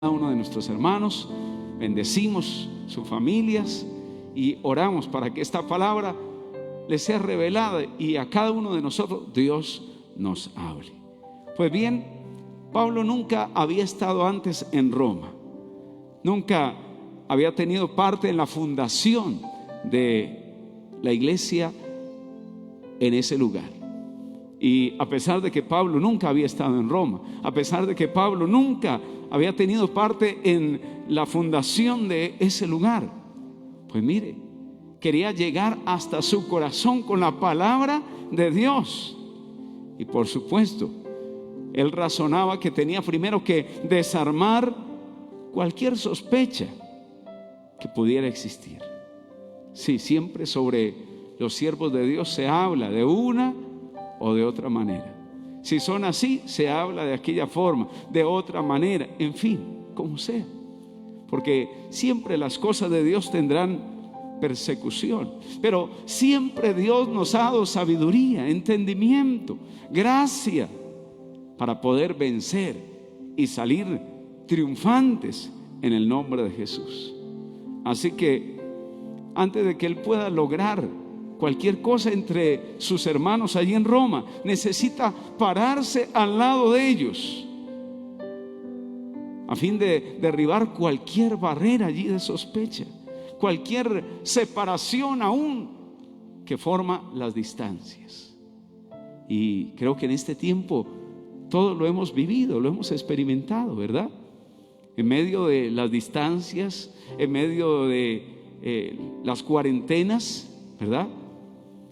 Cada uno de nuestros hermanos, bendecimos sus familias y oramos para que esta palabra les sea revelada y a cada uno de nosotros Dios nos hable. Pues bien, Pablo nunca había estado antes en Roma, nunca había tenido parte en la fundación de la iglesia en ese lugar. Y a pesar de que Pablo nunca había estado en Roma, a pesar de que Pablo nunca había tenido parte en la fundación de ese lugar, pues mire, quería llegar hasta su corazón con la palabra de Dios. Y por supuesto, él razonaba que tenía primero que desarmar cualquier sospecha que pudiera existir. Sí, siempre sobre los siervos de Dios se habla de una o de otra manera. Si son así, se habla de aquella forma, de otra manera, en fin, como sea. Porque siempre las cosas de Dios tendrán persecución, pero siempre Dios nos ha dado sabiduría, entendimiento, gracia para poder vencer y salir triunfantes en el nombre de Jesús. Así que antes de que él pueda lograr cualquier cosa entre sus hermanos allí en Roma, necesita pararse al lado de ellos a fin de derribar cualquier barrera allí de sospecha, cualquier separación aún que forma las distancias. Y creo que en este tiempo todo lo hemos vivido, lo hemos experimentado, ¿verdad? En medio de las distancias, en medio de las cuarentenas, ¿verdad?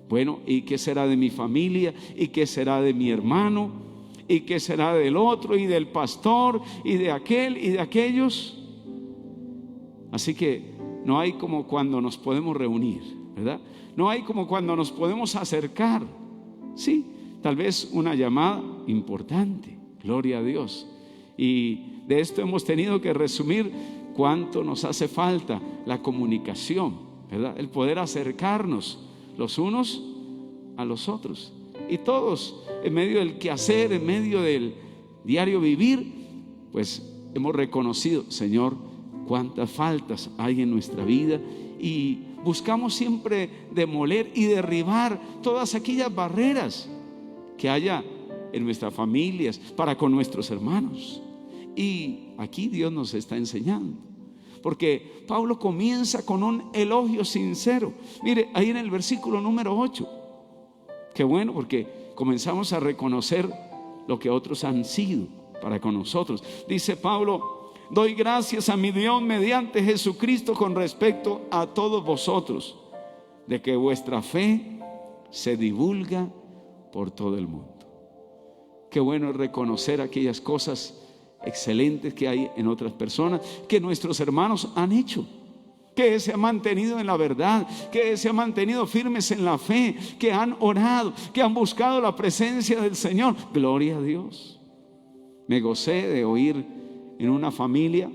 Bueno, ¿y qué será de mi familia? ¿Y qué será de mi hermano? ¿Y qué será del otro? ¿Y del pastor? ¿Y de aquel? ¿Y de aquellos? Así que no hay como cuando nos podemos reunir, ¿verdad? No hay como cuando nos podemos acercar. Sí, tal vez una llamada importante, gloria a Dios. Y de esto hemos tenido que resumir cuánto nos hace falta la comunicación, ¿verdad? El poder acercarnos los unos a los otros, y todos en medio del quehacer, en medio del diario vivir, pues hemos reconocido, Señor, cuántas faltas hay en nuestra vida, y buscamos siempre demoler y derribar todas aquellas barreras que haya en nuestras familias para con nuestros hermanos. Y aquí Dios nos está enseñando, porque Pablo comienza con un elogio sincero. Mire, ahí en el versículo número 8. Qué bueno, porque comenzamos a reconocer lo que otros han sido para con nosotros. Dice Pablo: doy gracias a mi Dios mediante Jesucristo con respecto a todos vosotros, de que vuestra fe se divulga por todo el mundo. Qué bueno es reconocer aquellas cosas excelentes que hay en otras personas, que nuestros hermanos han hecho, que se han mantenido en la verdad, que se han mantenido firmes en la fe, que han orado, que han buscado la presencia del Señor. Gloria a Dios. Me gocé de oír en una familia,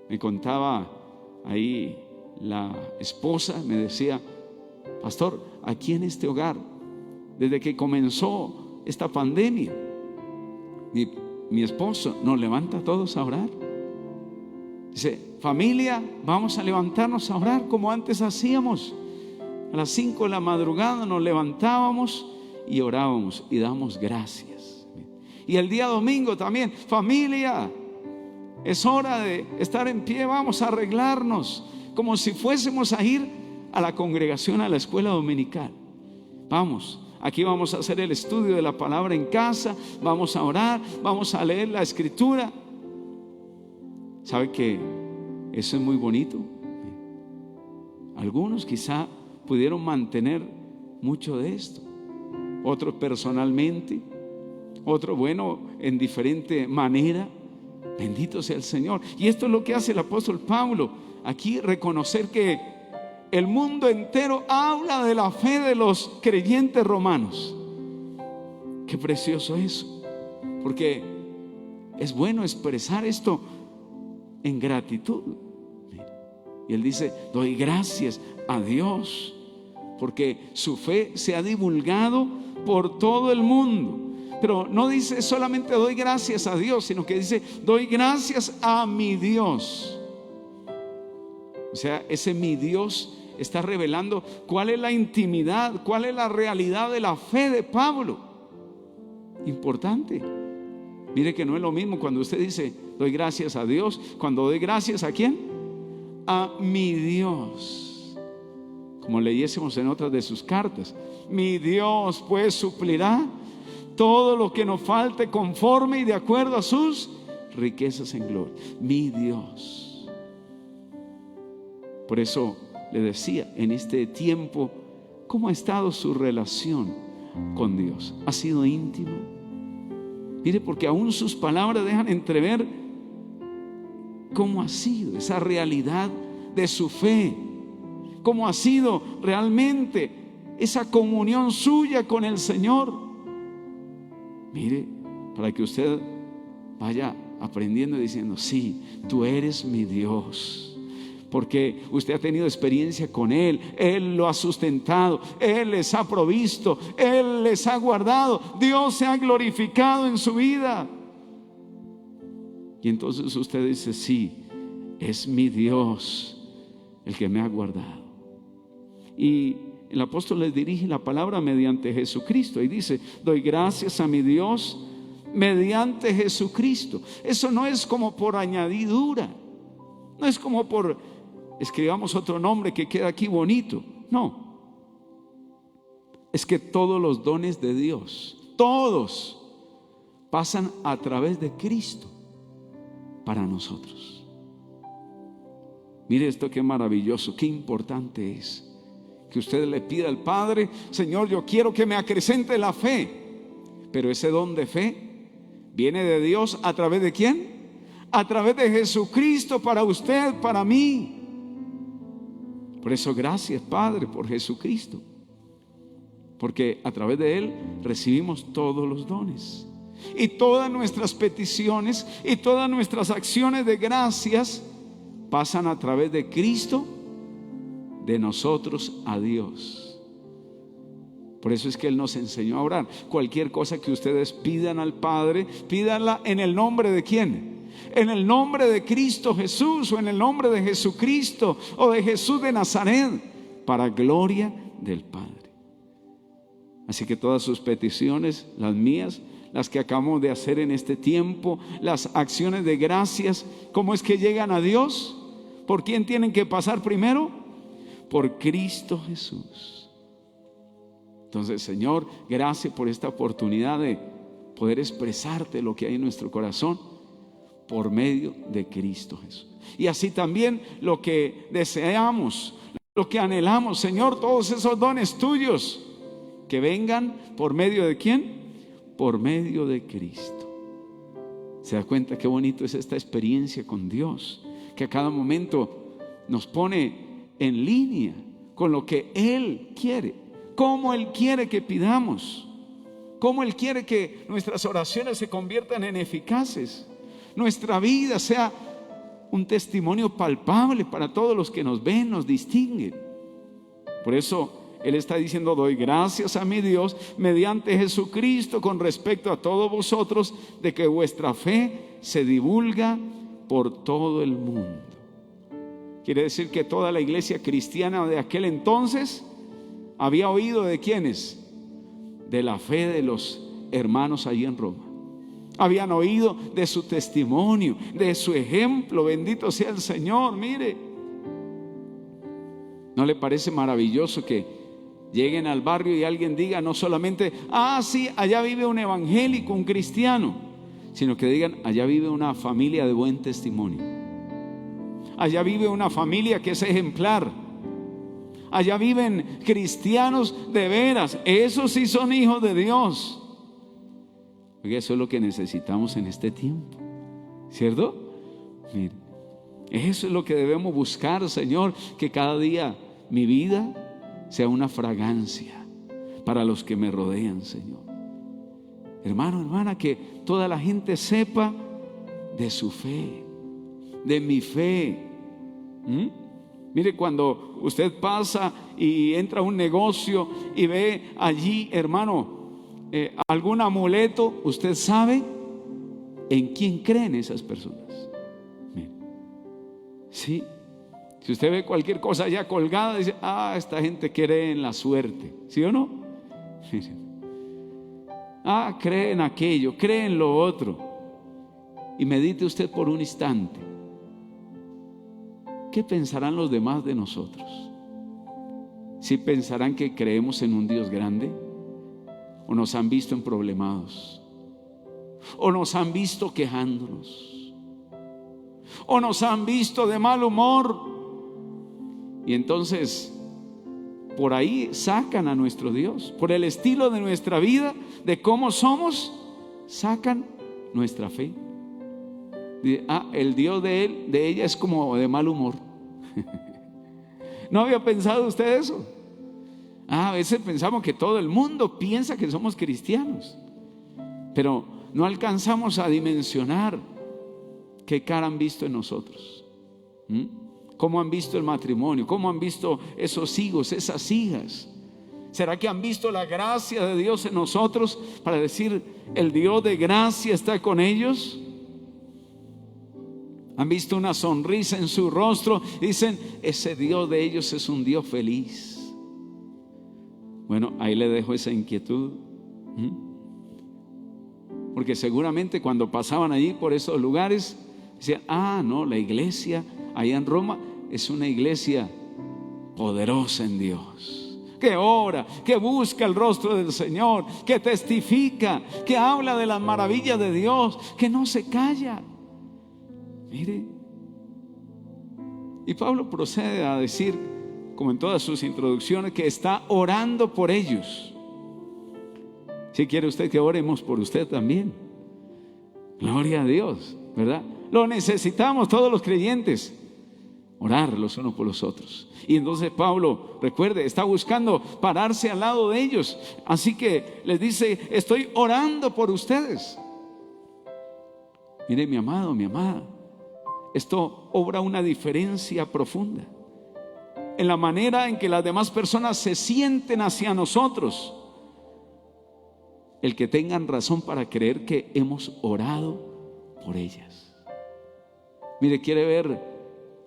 me contaba ahí la esposa, me decía: pastor, aquí en este hogar, desde que comenzó esta pandemia, mi esposo nos levanta a todos a orar. Dice: familia, vamos a levantarnos a orar como antes hacíamos. A las 5 de la madrugada nos levantábamos y orábamos y damos gracias. Y el día domingo también: familia, es hora de estar en pie, vamos a arreglarnos como si fuésemos a ir a la congregación, a la escuela dominical. Vamos, aquí vamos a hacer el estudio de la palabra en casa, vamos a orar, vamos a leer la escritura. ¿Sabe que eso es muy bonito? Algunos quizá pudieron mantener mucho de esto, otros personalmente, otros, bueno, en diferente manera. Bendito sea el Señor. Y esto es lo que hace el apóstol Pablo aquí, reconocer que el mundo entero habla de la fe de los creyentes romanos. Qué precioso eso, porque es bueno expresar esto en gratitud. Y él dice: doy gracias a Dios porque su fe se ha divulgado por todo el mundo, Pero no dice solamente doy gracias a Dios, sino que dice doy gracias a mi Dios. O sea, ese mi Dios está revelando cuál es la intimidad, cuál es la realidad de la fe de Pablo. Importante. Mire que no es lo mismo cuando usted dice doy gracias a Dios, cuando doy gracias ¿a quién? A mi Dios. Como leyésemos en otras de sus cartas, mi Dios pues suplirá todo lo que nos falte conforme y de acuerdo a sus riquezas en gloria. Mi Dios. Por eso le decía, en este tiempo, ¿cómo ha estado su relación con Dios? ¿Ha sido íntima? Mire, porque aún sus palabras dejan entrever cómo ha sido esa realidad de su fe, cómo ha sido realmente esa comunión suya con el Señor. Mire, para que usted vaya aprendiendo y diciendo, sí, tú eres mi Dios. Porque usted ha tenido experiencia con Él, Él lo ha sustentado, Él les ha provisto, Él les ha guardado, Dios se ha glorificado en su vida. Y entonces usted dice, sí, es mi Dios el que me ha guardado. Y el apóstol les dirige la palabra mediante Jesucristo y dice, doy gracias a mi Dios mediante Jesucristo. Eso no es como por añadidura, no es como por escribamos otro nombre que queda aquí bonito. No, es que todos los dones de Dios, todos pasan a través de Cristo para nosotros. Mire esto, qué maravilloso, qué importante es que usted le pida al Padre, Señor, yo quiero que me acrecente la fe. Pero ese don de fe viene de Dios ¿a través de quién? A través de Jesucristo para usted, para mí. Por eso gracias, Padre, por Jesucristo, porque a través de Él recibimos todos los dones y todas nuestras peticiones y todas nuestras acciones de gracias pasan a través de Cristo, de nosotros a Dios. Por eso es que Él nos enseñó a orar. Cualquier cosa que ustedes pidan al Padre, pídanla en el nombre de ¿quién? En el nombre de Cristo Jesús, o en el nombre de Jesucristo, o de Jesús de Nazaret, para gloria del Padre. Así que todas sus peticiones, las mías, las que acabamos de hacer en este tiempo, las acciones de gracias, ¿cómo es que llegan a Dios? ¿Por quién tienen que pasar primero? Por Cristo Jesús. Entonces, Señor, gracias por esta oportunidad de poder expresarte lo que hay en nuestro corazón por medio de Cristo Jesús. Y así también lo que deseamos, lo que anhelamos, Señor, todos esos dones tuyos que vengan por medio de ¿quién? Por medio de Cristo. ¿Se da cuenta qué bonito es esta experiencia con Dios? Que a cada momento nos pone en línea con lo que Él quiere, cómo Él quiere que pidamos, cómo Él quiere que nuestras oraciones se conviertan en eficaces, nuestra vida sea un testimonio palpable para todos los que nos ven, nos distinguen. Por eso Él está diciendo, doy gracias a mi Dios mediante Jesucristo con respecto a todos vosotros, de que vuestra fe se divulga por todo el mundo. Quiere decir que toda la iglesia cristiana de aquel entonces había oído de quiénes, de la fe de los hermanos allí en Roma. Habían oído de su testimonio, de su ejemplo. Bendito sea el Señor. Mire, ¿no le parece maravilloso que lleguen al barrio y alguien diga no solamente, sí, allá vive un evangélico, un cristiano, sino que digan, allá vive una familia de buen testimonio, allá vive una familia que es ejemplar, allá viven cristianos de veras, esos sí son hijos de Dios? Oiga, eso es lo que necesitamos en este tiempo, ¿cierto? Mire, eso es lo que debemos buscar, Señor, que cada día mi vida sea una fragancia para los que me rodean, Señor. Hermano, hermana, que toda la gente sepa de su fe, de mi fe. Mire, cuando usted pasa y entra a un negocio y ve allí, hermano, algún amuleto, usted sabe en quién creen esas personas. Mire, sí, si usted ve cualquier cosa ya colgada, dice, esta gente cree en la suerte, ¿sí o no? Mire, cree en aquello, cree en lo otro. Y medite usted por un instante, ¿qué pensarán los demás de nosotros? ¿Si pensarán que creemos en un Dios grande? ¿O nos han visto en problemados? ¿O nos han visto quejándonos? ¿O nos han visto de mal humor? Y entonces por ahí sacan a nuestro Dios, por el estilo de nuestra vida, de cómo somos, sacan nuestra fe. El Dios de ella es como de mal humor. ¿No había pensado usted eso? A veces pensamos que todo el mundo piensa que somos cristianos, pero no alcanzamos a dimensionar qué cara han visto en nosotros. ¿Cómo han visto el matrimonio? ¿Cómo han visto esos hijos, esas hijas? ¿Será que han visto la gracia de Dios en nosotros para decir, el Dios de gracia está con ellos? ¿Han visto una sonrisa en su rostro? Dicen, ese Dios de ellos es un Dios feliz. Bueno, ahí le dejo esa inquietud. Porque seguramente cuando pasaban allí por esos lugares, decían, no, la iglesia allá en Roma es una iglesia poderosa en Dios, que ora, que busca el rostro del Señor, que testifica, que habla de las maravillas de Dios, que no se calla. Mire, y Pablo procede a decir, como en todas sus introducciones, que está orando por ellos. Si quiere usted que oremos por usted también, gloria a Dios, ¿verdad? Lo necesitamos todos los creyentes, orar los unos por los otros. Y entonces Pablo, recuerde, está buscando pararse al lado de ellos, así que les dice, estoy orando por ustedes. Mire, mi amado, mi amada, esto obra una diferencia profunda en la manera en que las demás personas se sienten hacia nosotros. El que tengan razón para creer que hemos orado por ellas. Mire, quiere ver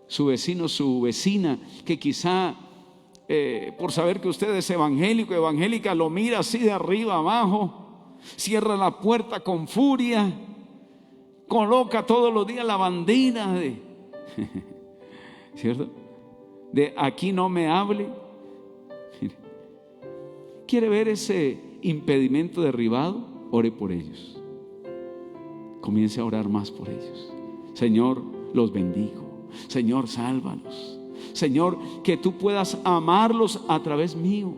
su vecino, su vecina, que quizá por saber que usted es evangélico, evangélica, lo mira así de arriba abajo, cierra la puerta con furia, coloca todos los días la bandera de ¿cierto? De aquí no me hable. ¿Quiere ver ese impedimento derribado? Ore por ellos. Comience a orar más por ellos. Señor, los bendigo. Señor, sálvalos. Señor, que tú puedas amarlos a través mío.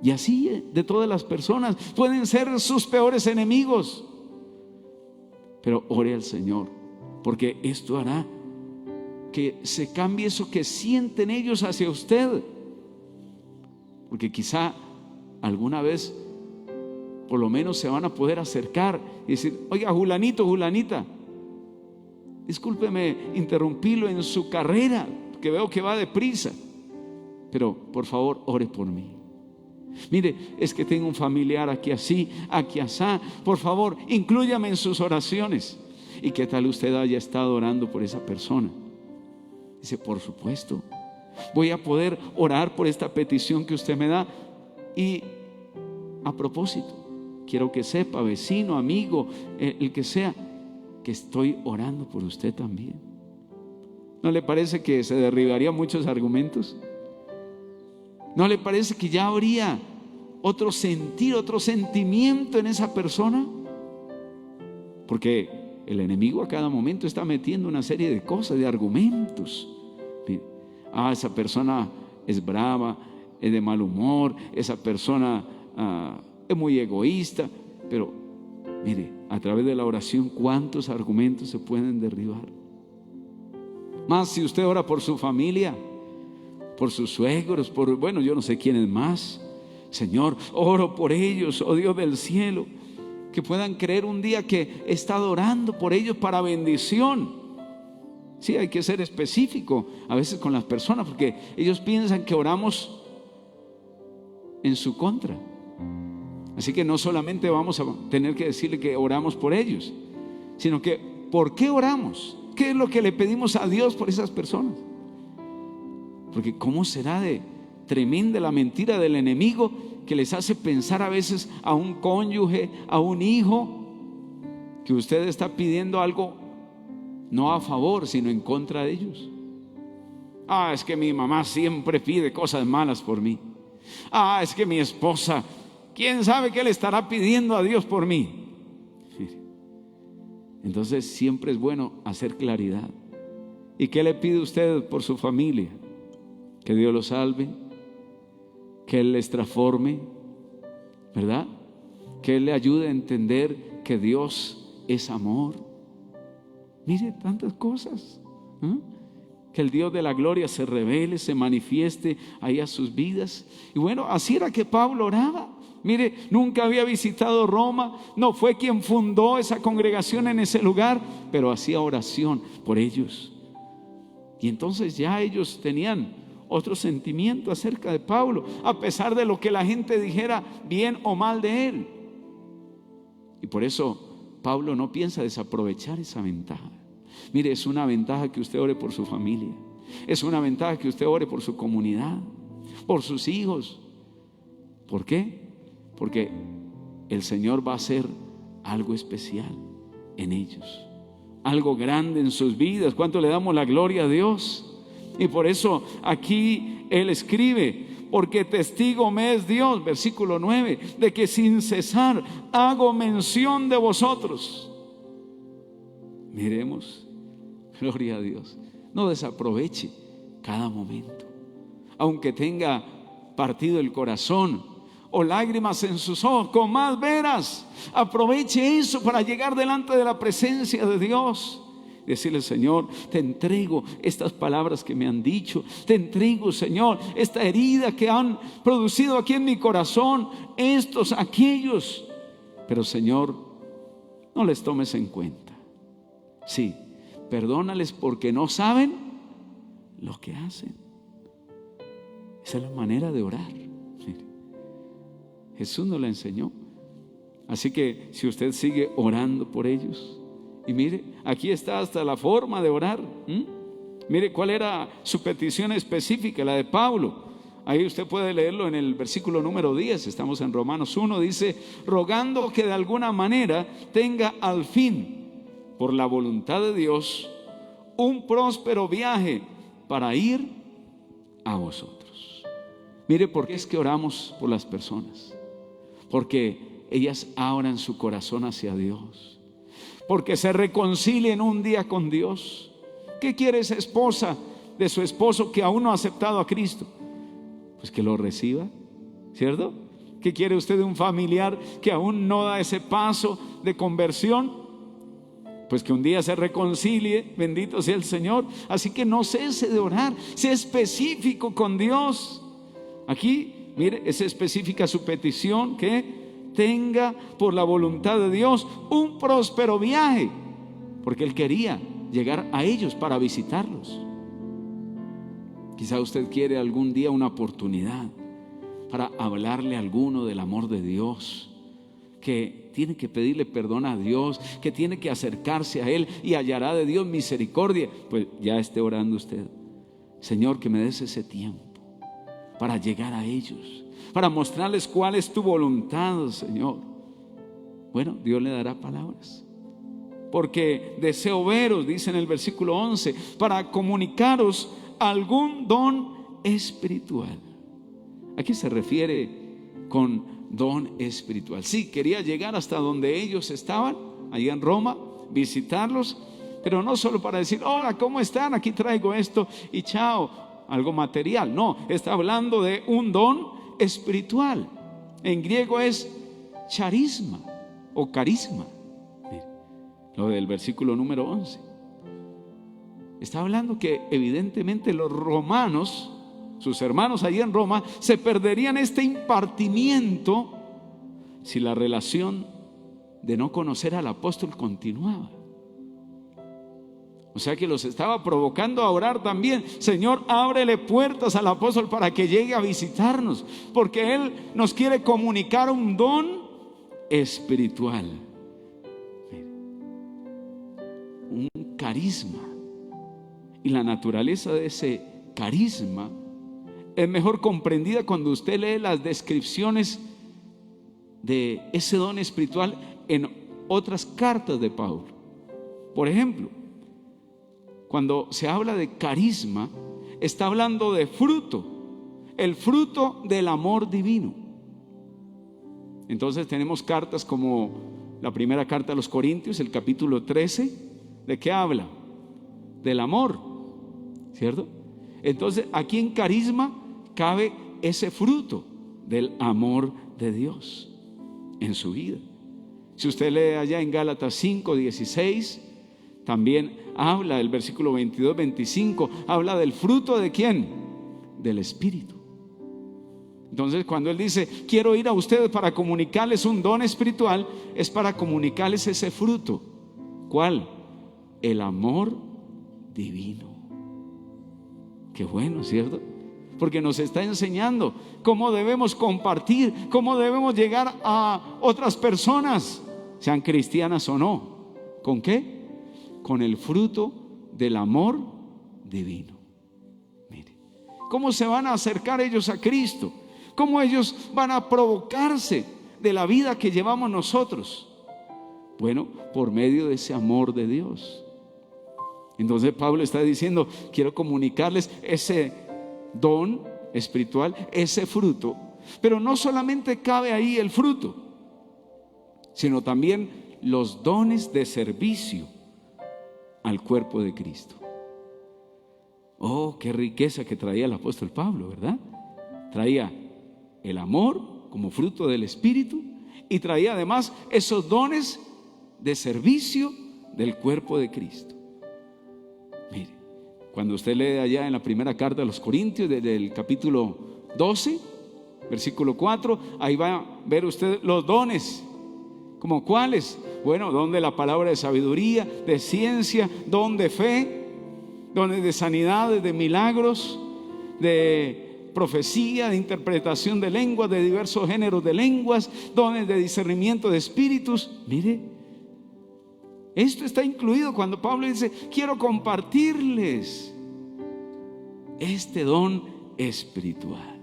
Y así de todas las personas. Pueden ser sus peores enemigos, pero ore al Señor, porque esto hará que se cambie eso que sienten ellos hacia usted. Porque quizá alguna vez por lo menos se van a poder acercar y decir, oiga, Julanito, Julanita, discúlpeme interrumpirlo en su carrera, que veo que va deprisa, pero por favor ore por mí. Mire, es que tengo un familiar aquí así, aquí asá, por favor inclúyame en sus oraciones. ¿Y qué tal usted haya estado orando por esa persona? Dice, por supuesto, voy a poder orar por esta petición que usted me da. Y a propósito, quiero que sepa, vecino, amigo, el que sea, que estoy orando por usted también. ¿No le parece que se derribarían muchos argumentos? ¿No le parece que ya habría otro sentir, otro sentimiento en esa persona? Porque el enemigo a cada momento está metiendo una serie de cosas, de argumentos. Esa persona es brava, es de mal humor, esa persona es muy egoísta. Pero mire, a través de la oración, ¿cuántos argumentos se pueden derribar? Más si usted ora por su familia, por sus suegros, bueno, yo no sé quiénes más. Señor, oro por ellos, oh Dios del cielo, que puedan creer un día que he estado orando por ellos para bendición. Sí, hay que ser específico a veces con las personas, porque ellos piensan que oramos en su contra. Así que no solamente vamos a tener que decirle que oramos por ellos, sino que ¿por qué oramos? ¿Qué es lo que le pedimos a Dios por esas personas? Porque ¿cómo será de tremenda la mentira del enemigo que les hace pensar a veces a un cónyuge, a un hijo, que usted está pidiendo algo no a favor, sino en contra de ellos? Es que mi mamá siempre pide cosas malas por mí. Es que mi esposa, ¿quién sabe qué le estará pidiendo a Dios por mí? Entonces siempre es bueno hacer claridad. ¿Y qué le pide usted por su familia? Que Dios los salve, que Él les transforme, ¿verdad? Que Él le ayude a entender que Dios es amor. Mire, tantas cosas, que el Dios de la gloria se revele, se manifieste ahí a sus vidas. Y bueno, así era que Pablo oraba. Mire, nunca había visitado Roma, no fue quien fundó esa congregación en ese lugar, pero hacía oración por ellos. Y entonces ya ellos tenían otro sentimiento acerca de Pablo, a pesar de lo que la gente dijera bien o mal de él. Y por eso Pablo no piensa desaprovechar esa ventaja. Mire, es una ventaja que usted ore por su familia, es una ventaja que usted ore por su comunidad, por sus hijos. ¿Por qué? Porque el Señor va a hacer algo especial en ellos, algo grande en sus vidas. ¿Cuánto le damos la gloria a Dios? Y por eso aquí él escribe: porque testigo me es Dios, versículo 9, de que sin cesar hago mención de vosotros. Miremos, gloria a Dios. No desaproveche cada momento, aunque tenga partido el corazón o lágrimas en sus ojos, con más veras, aproveche eso para llegar delante de la presencia de Dios. Decirle: Señor, te entrego estas palabras que me han dicho, te entrego, Señor, esta herida que han producido aquí en mi corazón, estos, aquellos. Pero, Señor, no les tomes en cuenta. Sí, perdónales porque no saben lo que hacen. Esa es la manera de orar. Jesús nos la enseñó. Así que si usted sigue orando por ellos, y mire, aquí está hasta la forma de orar. Mire cuál era su petición específica, la de Pablo. Ahí usted puede leerlo en el versículo número 10. Estamos en Romanos 1. Dice: rogando que de alguna manera tenga al fin, por la voluntad de Dios, un próspero viaje para ir a vosotros. Mire, ¿por qué es que oramos por las personas? Porque ellas abran su corazón hacia Dios, porque se reconcilien un día con Dios. ¿Qué quiere esa esposa de su esposo que aún no ha aceptado a Cristo? Pues que lo reciba, ¿cierto? ¿Qué quiere usted de un familiar que aún no da ese paso de conversión? Pues que un día se reconcilie, bendito sea el Señor. Así que no cese de orar, sea específico con Dios. Aquí, mire, es específica su petición: que tenga por la voluntad de Dios un próspero viaje, porque él quería llegar a ellos para visitarlos. Quizá usted quiere algún día una oportunidad para hablarle a alguno del amor de Dios, que tiene que pedirle perdón a Dios, que tiene que acercarse a Él y hallará de Dios misericordia. Pues ya esté orando usted: Señor, que me des ese tiempo para llegar a ellos, para mostrarles cuál es tu voluntad, Señor. Bueno, Dios le dará palabras. Porque deseo veros, dice en el versículo 11, para comunicaros algún don espiritual. Aquí se refiere con don espiritual. Sí, quería llegar hasta donde ellos estaban, allá en Roma, visitarlos, pero no solo para decir: hola, ¿cómo están? Aquí traigo esto y chao, algo material. No, está hablando de un don espiritual. En griego es charisma o carisma. Lo del versículo número 11. Está hablando que evidentemente los romanos, sus hermanos allí en Roma, se perderían este impartimiento si la relación de no conocer al apóstol continuaba. O sea que los estaba provocando a orar también: Señor, ábrele puertas al apóstol para que llegue a visitarnos, porque él nos quiere comunicar un don espiritual. Un carisma. Y la naturaleza de ese carisma es mejor comprendida cuando usted lee las descripciones de ese don espiritual en otras cartas de Pablo. Por ejemplo, cuando se habla de carisma, está hablando de fruto, el fruto del amor divino. Entonces tenemos cartas como la primera carta a los Corintios, el capítulo 13, ¿de qué habla? Del amor, ¿cierto? Entonces aquí en carisma cabe ese fruto del amor de Dios en su vida. Si usted lee allá en Gálatas 5:16, también habla del versículo 22-25, habla del fruto ¿de quién? Del Espíritu. Entonces cuando él dice quiero ir a ustedes para comunicarles un don espiritual, es para comunicarles ese fruto. ¿Cuál? El amor divino. Qué bueno, ¿cierto? Porque nos está enseñando cómo debemos compartir, cómo debemos llegar a otras personas, sean cristianas o no. ¿Con qué? Con el fruto del amor divino. Mire, ¿cómo se van a acercar ellos a Cristo? ¿Cómo ellos van a provocarse de la vida que llevamos nosotros? Bueno, por medio de ese amor de Dios. Entonces Pablo está diciendo, quiero comunicarles ese don espiritual, ese fruto. Pero no solamente cabe ahí el fruto, sino también los dones de servicio al cuerpo de Cristo. Oh, qué riqueza que traía el apóstol Pablo, ¿verdad? Traía el amor como fruto del Espíritu y traía además esos dones de servicio del cuerpo de Cristo. Mire, cuando usted lee allá en la primera carta a los Corintios, desde el capítulo 12, versículo 4, ahí va a ver usted los dones. ¿Como cuáles? Bueno, don de la palabra de sabiduría, de ciencia, don de fe, dones de sanidades, de milagros, de profecía, de interpretación de lenguas, de diversos géneros de lenguas, dones de discernimiento de espíritus. Mire, esto está incluido cuando Pablo dice, quiero compartirles este don espiritual.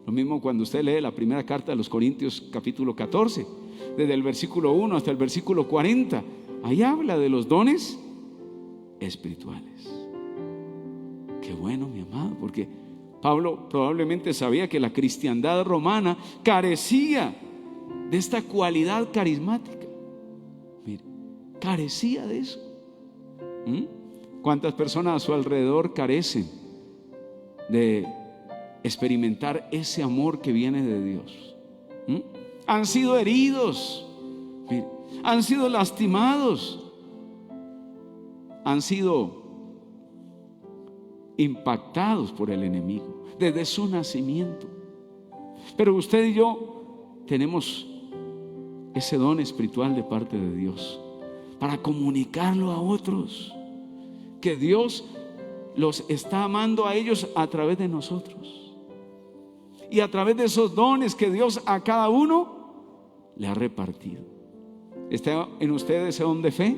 Lo mismo cuando usted lee la primera carta de los Corintios capítulo 14, desde el versículo 1 hasta el versículo 40, ahí habla de los dones espirituales. Qué bueno, mi amado, porque Pablo probablemente sabía que la cristiandad romana carecía de esta cualidad carismática. Mire, carecía de eso. ¿Cuántas personas a su alrededor carecen de experimentar ese amor que viene de Dios? Han sido heridos, mire, han sido lastimados, han sido impactados por el enemigo desde su nacimiento. Pero usted y yo tenemos ese don espiritual de parte de Dios para comunicarlo a otros, que Dios los está amando a ellos a través de nosotros, y a través de esos dones que Dios a cada uno le ha repartido. ¿Está en usted ese don de fe?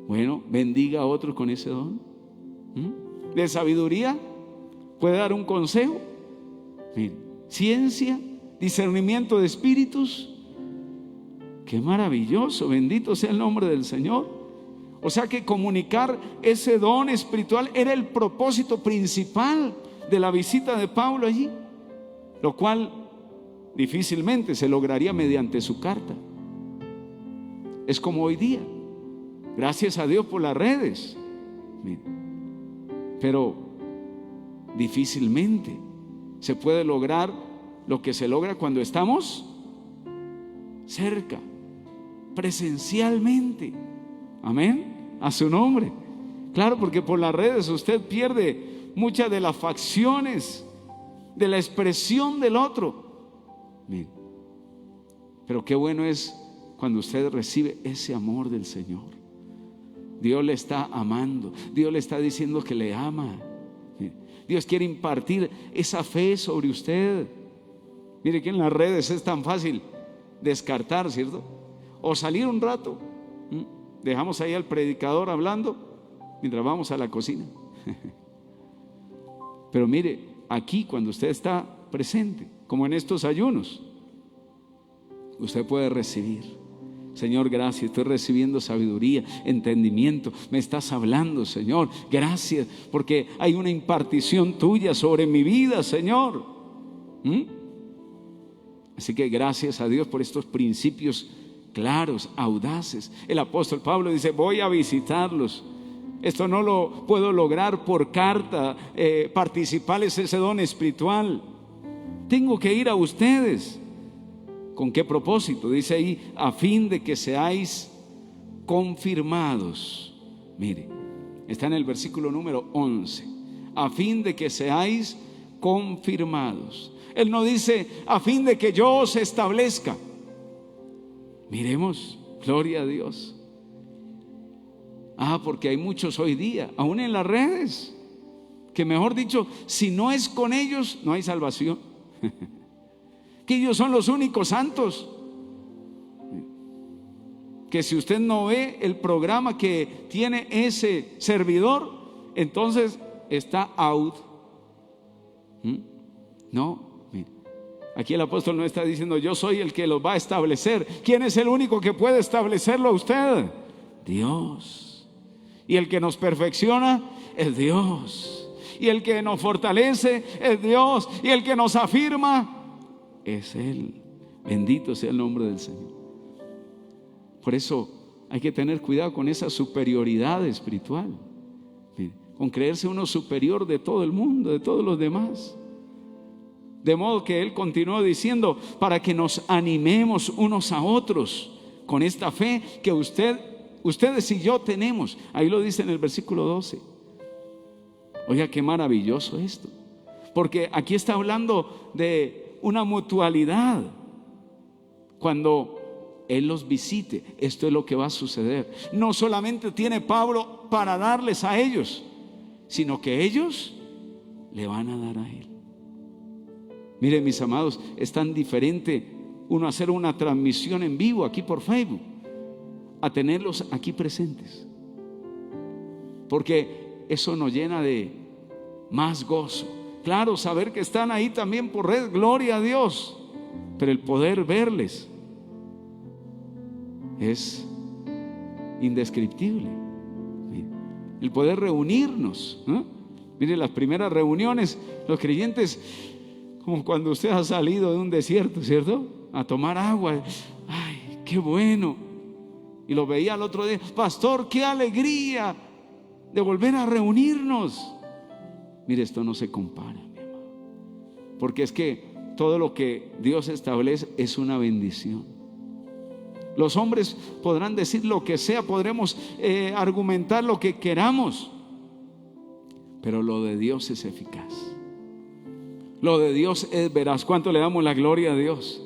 Bueno, bendiga a otros con ese don. De sabiduría, puede dar un consejo. Miren, ciencia, discernimiento de espíritus. Qué maravilloso, bendito sea el nombre del Señor. O sea que comunicar ese don espiritual era el propósito principal de la visita de Pablo allí, lo cual difícilmente se lograría mediante su carta. Es como hoy día, gracias a Dios por las redes. Miren, pero difícilmente se puede lograr lo que se logra cuando estamos cerca, presencialmente. Amén, a su nombre. Claro, porque por las redes usted pierde muchas de las facciones de la expresión del otro. Mire, pero qué bueno es cuando usted recibe ese amor del Señor. Dios le está amando, Dios le está diciendo que le ama. Dios quiere impartir esa fe sobre usted. Mire que en las redes es tan fácil descartar, ¿cierto? O salir un rato. Dejamos ahí al predicador hablando mientras vamos a la cocina. Pero mire, aquí cuando usted está presente, como en estos ayunos, usted puede recibir. Señor, gracias, estoy recibiendo sabiduría, entendimiento, me estás hablando, Señor, gracias, porque hay una impartición tuya sobre mi vida, Señor. Así que gracias a Dios por estos principios claros, audaces. El apóstol Pablo dice, voy a visitarlos. Esto no lo puedo lograr por carta, participarles ese don espiritual. Tengo que ir a ustedes. ¿Con qué propósito? Dice ahí, a fin de que seáis confirmados. Mire, está en el versículo número 11. A fin de que seáis confirmados. Él no dice, a fin de que yo os establezca. Miremos, gloria a Dios. Porque hay muchos hoy día, aún en las redes, que mejor dicho, si no es con ellos, no hay salvación. Que ellos son los únicos santos. Que si usted no ve el programa que tiene ese servidor, entonces está out. No, mire, aquí el apóstol no está diciendo yo soy el que los va a establecer. ¿Quién es el único que puede establecerlo a usted? Dios. Y el que nos perfecciona es Dios. Y el que nos fortalece es Dios. Y el que nos afirma es Él. Bendito sea el nombre del Señor. Por eso hay que tener cuidado con esa superioridad espiritual, con creerse uno superior de todo el mundo, de todos los demás. De modo que Él continuó diciendo, para que nos animemos unos a otros con esta fe que ustedes y yo tenemos. Ahí lo dice en el versículo 12. Oiga, qué maravilloso esto, porque aquí está hablando de una mutualidad. Cuando Él los visite, esto es lo que va a suceder. No solamente tiene Pablo para darles a ellos, sino que ellos le van a dar a Él. Miren, mis amados, es tan diferente uno hacer una transmisión en vivo aquí por Facebook a tenerlos aquí presentes, porque eso nos llena de más gozo. Claro, saber que están ahí también por red, gloria a Dios, pero el poder verles es indescriptible. El poder reunirnos, ¿no? Mire, las primeras reuniones, los creyentes, como cuando usted ha salido de un desierto, ¿cierto? A tomar agua. Ay, qué bueno. Y lo veía al otro día, pastor, qué alegría de volver a reunirnos. Mire, esto no se compara, mi amado, porque es que todo lo que Dios establece es una bendición. Los hombres podrán decir lo que sea, podremos argumentar lo que queramos, pero lo de Dios es eficaz. Lo de Dios es veraz. ¿Cuánto le damos la gloria a Dios?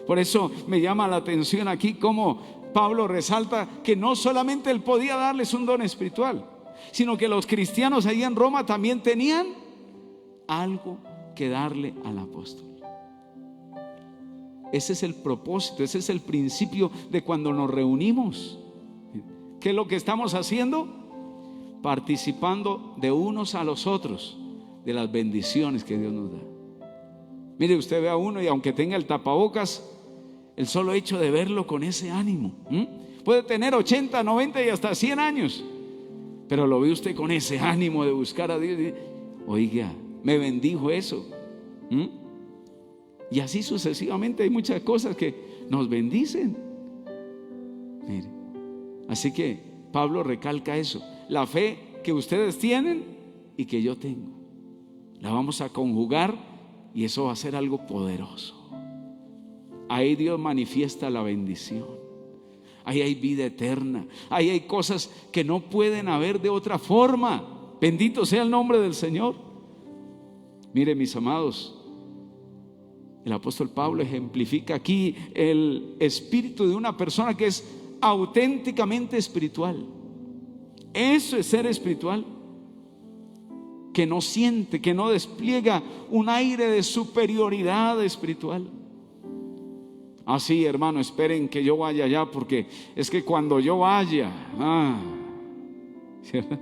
Por eso me llama la atención aquí cómo Pablo resalta que no solamente él podía darles un don espiritual, sino que los cristianos ahí en Roma también tenían algo que darle al apóstol. Ese es el propósito, ese es el principio de cuando nos reunimos. ¿Qué es lo que estamos haciendo? Participando de unos a los otros de las bendiciones que Dios nos da. Mire, usted ve a uno y aunque tenga el tapabocas, el solo hecho de verlo con ese ánimo, puede tener 80, 90 y hasta 100 años, pero lo ve usted con ese ánimo de buscar a Dios. Oiga, me bendijo eso. Y así sucesivamente hay muchas cosas que nos bendicen. Mire, así que Pablo recalca eso. La fe que ustedes tienen y que yo tengo, la vamos a conjugar y eso va a ser algo poderoso. Ahí Dios manifiesta la bendición. Ahí hay vida eterna. Ahí hay cosas que no pueden haber de otra forma. Bendito sea el nombre del Señor. Mire, mis amados, el apóstol Pablo ejemplifica aquí el espíritu de una persona que es auténticamente espiritual. Eso es ser espiritual, que no siente, que no despliega un aire de superioridad espiritual. sí, hermano, esperen que yo vaya allá, porque es que cuando yo vaya, ¿cierto?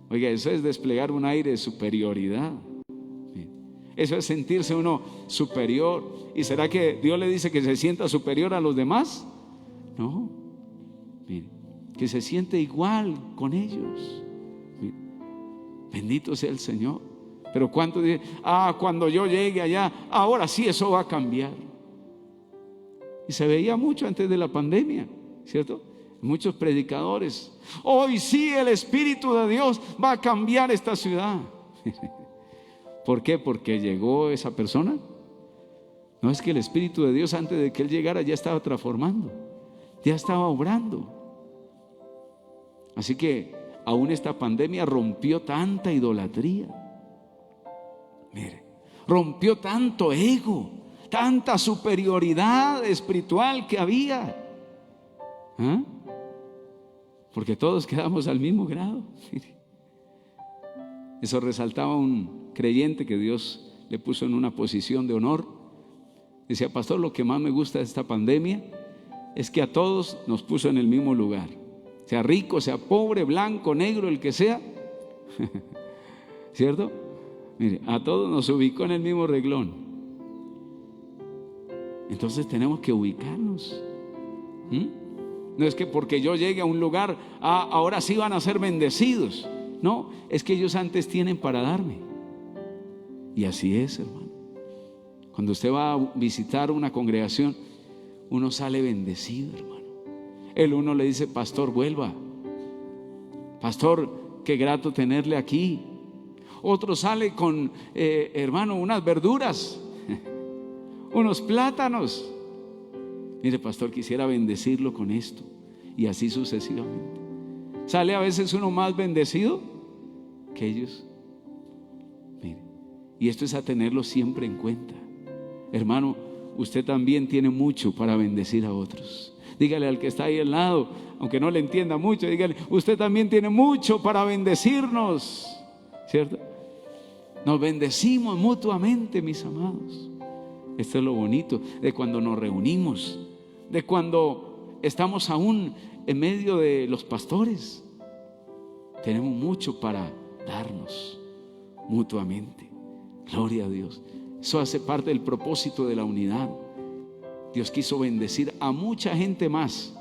Oiga, eso es desplegar un aire de superioridad. Eso es sentirse uno superior. ¿Y será que Dios le dice que se sienta superior a los demás? No. Mire, que se siente igual con ellos. Mire, bendito sea el Señor. Pero ¿cuántos dicen, cuando yo llegue allá, ahora sí eso va a cambiar? Y se veía mucho antes de la pandemia, ¿cierto? Muchos predicadores, hoy sí el Espíritu de Dios va a cambiar esta ciudad. ¿Por qué? Porque llegó esa persona. No, es que el Espíritu de Dios, antes de que Él llegara, ya estaba transformando, ya estaba obrando. Así que aún esta pandemia rompió tanta idolatría. Mire, rompió tanto ego, tanta superioridad espiritual que había. Porque todos quedamos al mismo grado. Eso resaltaba un creyente que Dios le puso en una posición de honor. Decía, pastor, lo que más me gusta de esta pandemia es que a todos nos puso en el mismo lugar. Sea rico, sea pobre, blanco, negro, el que sea. ¿Cierto? Mire, a todos nos ubicó en el mismo reglón. Entonces tenemos que ubicarnos. No es que porque yo llegue a un lugar, ahora sí van a ser bendecidos. No, es que ellos antes tienen para darme. Y así es, hermano. Cuando usted va a visitar una congregación, uno sale bendecido, hermano. El uno le dice, pastor, vuelva. Pastor, qué grato tenerle aquí. Otro sale con, hermano, unas verduras, unos plátanos. Mire, pastor, quisiera bendecirlo con esto. Y así sucesivamente. Sale a veces uno más bendecido que ellos. Mire, y esto es a tenerlo siempre en cuenta. Hermano, usted también tiene mucho para bendecir a otros. Dígale al que está ahí al lado, aunque no le entienda mucho, dígale, usted también tiene mucho para bendecirnos, ¿cierto? Nos bendecimos mutuamente, mis amados. Esto es lo bonito de cuando nos reunimos, de cuando estamos aún en medio de los pastores. Tenemos mucho para darnos mutuamente. Gloria a Dios. Eso hace parte del propósito de la unidad. Dios quiso bendecir a mucha gente más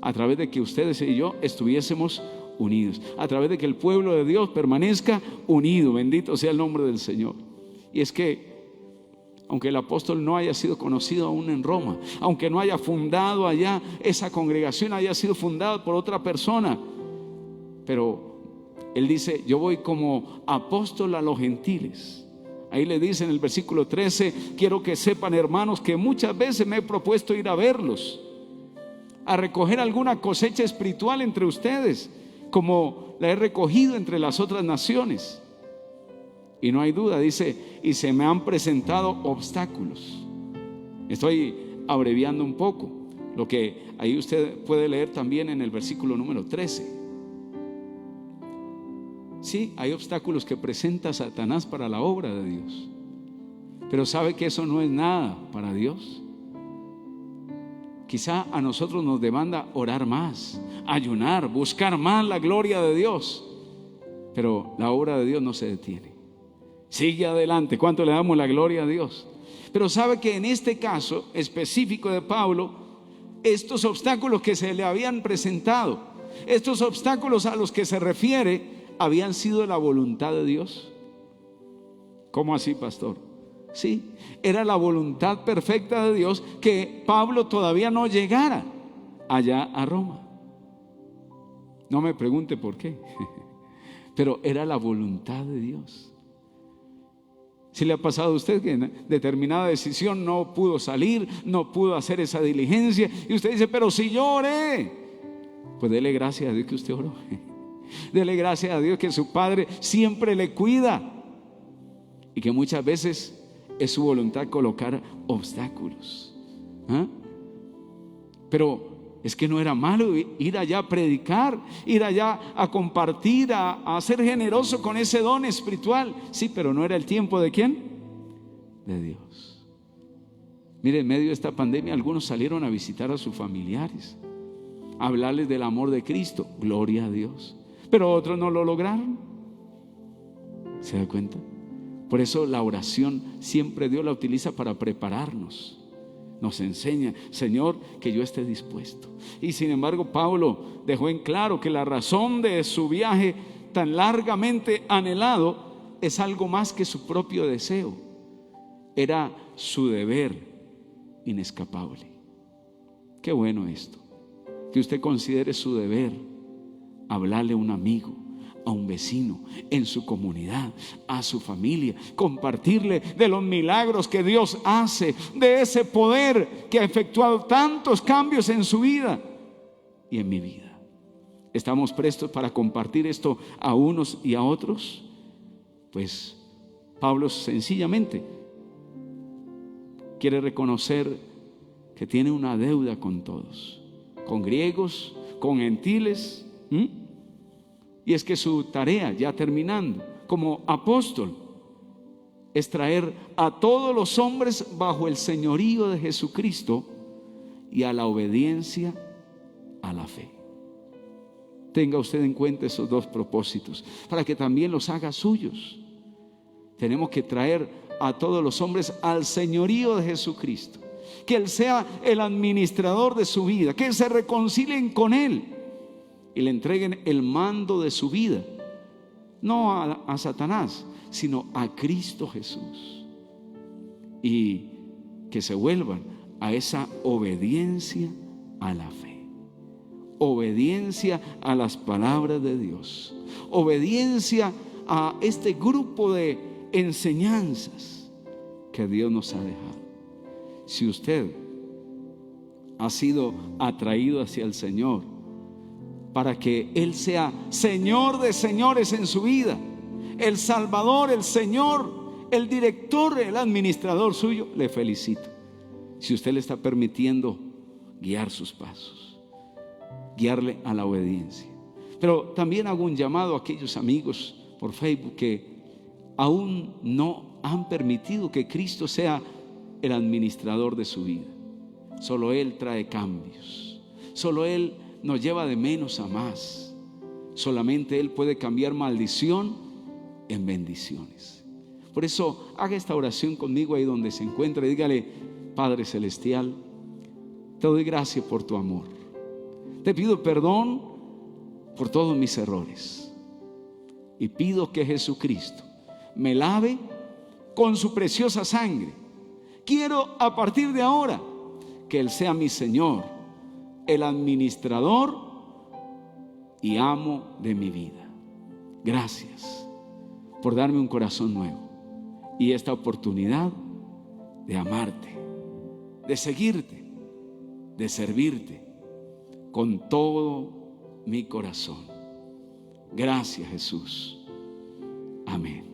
a través de que ustedes y yo estuviésemos unidos, a través de que el pueblo de Dios permanezca unido. Bendito sea el nombre del Señor. Y es que aunque el apóstol no haya sido conocido aún en Roma, aunque no haya fundado allá, esa congregación haya sido fundada por otra persona, pero él dice, yo voy como apóstol a los gentiles. Ahí le dice en el versículo 13, quiero que sepan, hermanos, que muchas veces me he propuesto ir a verlos, a recoger alguna cosecha espiritual entre ustedes, como la he recogido entre las otras naciones. Y no hay duda, dice, y se me han presentado obstáculos. Estoy abreviando un poco lo que ahí usted puede leer también en el versículo número 13. Sí, hay obstáculos que presenta Satanás para la obra de Dios, pero sabe que eso no es nada para Dios. Quizá a nosotros nos demanda orar más, ayunar, buscar más la gloria de Dios, pero la obra de Dios no se detiene, sigue adelante. ¿Cuánto le damos la gloria a Dios? Pero sabe que en este caso específico de Pablo, estos obstáculos que se le habían presentado, estos obstáculos a los que se refiere, habían sido la voluntad de Dios. ¿Cómo así, pastor? Sí, era la voluntad perfecta de Dios que Pablo todavía no llegara allá a Roma. No me pregunte por qué, pero era la voluntad de Dios. Si le ha pasado a usted que en determinada decisión no pudo salir, no pudo hacer esa diligencia, y usted dice, pero si yo oré, pues dele gracias a Dios que usted oró. Dele gracias a Dios que su Padre siempre le cuida y que muchas veces es su voluntad colocar obstáculos. Pero es que no era malo ir allá a predicar, ir allá a compartir, a ser generoso con ese don espiritual. Sí, pero no era el tiempo ¿de quién? De Dios. Mire, en medio de esta pandemia algunos salieron a visitar a sus familiares, a hablarles del amor de Cristo, gloria a Dios, pero otros no lo lograron. ¿Se da cuenta? Por eso la oración siempre Dios la utiliza para prepararnos. Nos enseña, Señor, que yo esté dispuesto. Y sin embargo, Pablo dejó en claro que la razón de su viaje tan largamente anhelado es algo más que su propio deseo. Era su deber inescapable. Qué bueno esto, que usted considere su deber hablarle a un amigo, a un vecino, en su comunidad, a su familia, compartirle de los milagros que Dios hace, de ese poder que ha efectuado tantos cambios en su vida y en mi vida. ¿Estamos prestos para compartir esto a unos y a otros? Pues Pablo sencillamente quiere reconocer que tiene una deuda con todos, con griegos, con gentiles. Y es que su tarea, ya terminando, como apóstol, es traer a todos los hombres bajo el señorío de Jesucristo y a la obediencia a la fe. Tenga usted en cuenta esos dos propósitos para que también los haga suyos. Tenemos que traer a todos los hombres al señorío de Jesucristo, que Él sea el administrador de su vida, que se reconcilien con Él y le entreguen el mando de su vida, no a Satanás, sino a Cristo Jesús, y que se vuelvan a esa obediencia a la fe, obediencia a las palabras de Dios, obediencia a este grupo de enseñanzas que Dios nos ha dejado. Si usted ha sido atraído hacia el Señor para que Él sea Señor de señores en su vida, el Salvador, el Señor, el director, el administrador suyo, le felicito. Si usted le está permitiendo guiar sus pasos, guiarle a la obediencia. Pero también hago un llamado a aquellos amigos por Facebook que aún no han permitido que Cristo sea el administrador de su vida. Solo Él trae cambios, solo Él nos lleva de menos a más. Solamente Él puede cambiar maldición en bendiciones. Por eso haga esta oración conmigo ahí donde se encuentra. Dígale: Padre Celestial, te doy gracias por tu amor. Te pido perdón por todos mis errores y pido que Jesucristo me lave con su preciosa sangre. Quiero a partir de ahora que Él sea mi Señor, el administrador y amo de mi vida. Gracias por darme un corazón nuevo y esta oportunidad de amarte, de seguirte, de servirte con todo mi corazón. Gracias, Jesús. Amén.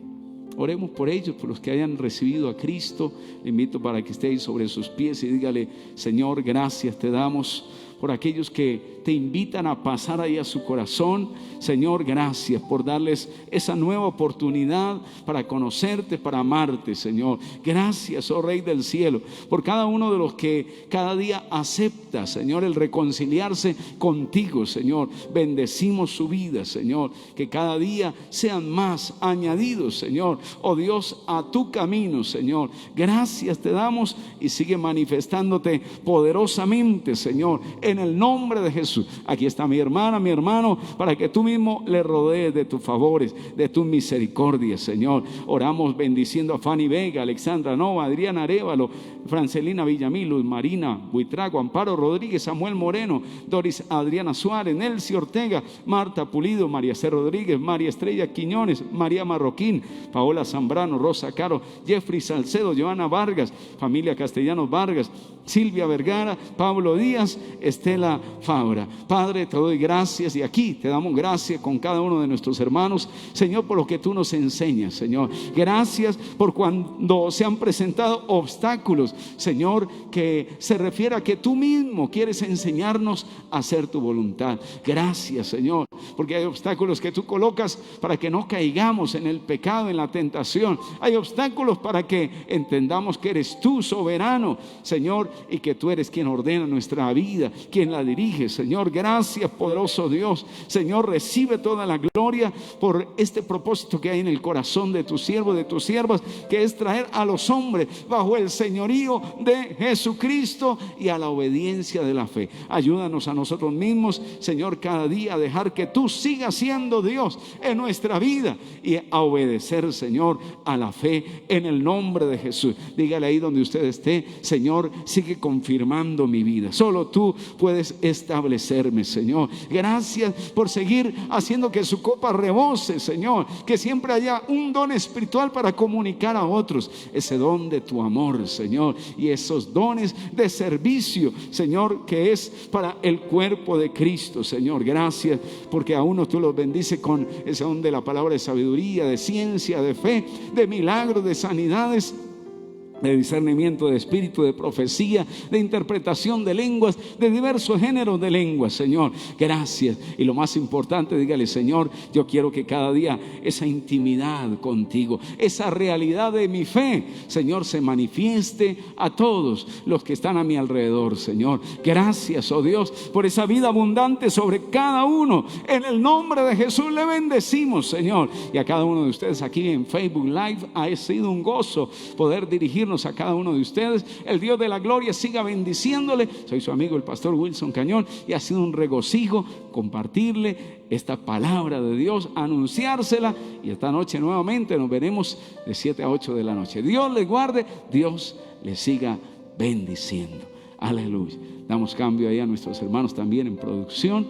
Oremos por ellos, por los que hayan recibido a Cristo. Le invito para que esté ahí sobre sus pies y dígale: Señor, gracias te damos por aquellos que te invitan a pasar ahí a su corazón. Señor, gracias por darles esa nueva oportunidad para conocerte, para amarte, Señor. Gracias, oh Rey del cielo, por cada uno de los que cada día acepta, Señor, el reconciliarse contigo, Señor. Bendecimos su vida, Señor, que cada día sean más añadidos, Señor, oh Dios, a tu camino, Señor. Gracias te damos y sigue manifestándote poderosamente, Señor, en el nombre de Jesús. Aquí está mi hermana, mi hermano, para que tú mismo le rodees de tus favores, de tu misericordia, Señor. Oramos bendiciendo a Fanny Vega, Alexandra Nova, Adriana Arévalo, Francelina Villamil, Luz Marina Buitrago, Amparo Rodríguez, Samuel Moreno, Doris Adriana Suárez, Nelcy Ortega, Marta Pulido, María C. Rodríguez, María Estrella Quiñones, María Marroquín, Paola Zambrano, Rosa Caro, Jeffrey Salcedo, Joana Vargas, familia Castellanos Vargas, Silvia Vergara, Pablo Díaz, Estela Fabra. Padre, te doy gracias y aquí te damos gracias con cada uno de nuestros hermanos, Señor, por lo que tú nos enseñas, Señor. Gracias por cuando se han presentado obstáculos, Señor, que se refiere a que tú mismo quieres enseñarnos a hacer tu voluntad. Gracias, Señor, porque hay obstáculos que tú colocas para que no caigamos en el pecado, en la tentación. Hay obstáculos para que entendamos que eres tú soberano, Señor, y que tú eres quien ordena nuestra vida, quien la dirige, Señor. Gracias, poderoso Dios. Señor, recibe toda la gloria por este propósito que hay en el corazón de tu siervo, de tus siervas, que es traer a los hombres bajo el señorío de Jesucristo y a la obediencia de la fe. Ayúdanos a nosotros mismos, Señor, cada día a dejar que tú sigas siendo Dios en nuestra vida y a obedecer, Señor, a la fe en el nombre de Jesús. Dígale ahí donde usted esté: Señor, sigue confirmando mi vida. Solo tú puedes establecerme, Señor. Gracias por seguir haciendo que su copa rebose, Señor, que siempre haya un don espiritual para comunicar a otros ese don de tu amor, Señor, y esos dones de servicio, Señor, que es para el cuerpo de Cristo, Señor. Gracias porque a uno tú los bendices con ese don de la palabra, de sabiduría, de ciencia, de fe, de milagros, de sanidades, de discernimiento de espíritu, de profecía, de interpretación de lenguas, de diversos géneros de lenguas, Señor. Gracias. Y lo más importante, dígale: Señor, yo quiero que cada día esa intimidad contigo, esa realidad de mi fe, Señor, se manifieste a todos los que están a mi alrededor, Señor. Gracias, oh Dios, por esa vida abundante sobre cada uno. En el nombre de Jesús le bendecimos, Señor. Y a cada uno de ustedes aquí en Facebook Live, ha sido un gozo poder dirigirnos a cada uno de ustedes. El Dios de la gloria siga bendiciéndole. Soy su amigo el pastor Wilson Cañón y ha sido un regocijo compartirle esta palabra de Dios, anunciársela, y esta noche nuevamente nos veremos de 7 a 8 de la noche. Dios les guarde, Dios les siga bendiciendo. Aleluya. Damos cambio ahí a nuestros hermanos también en producción.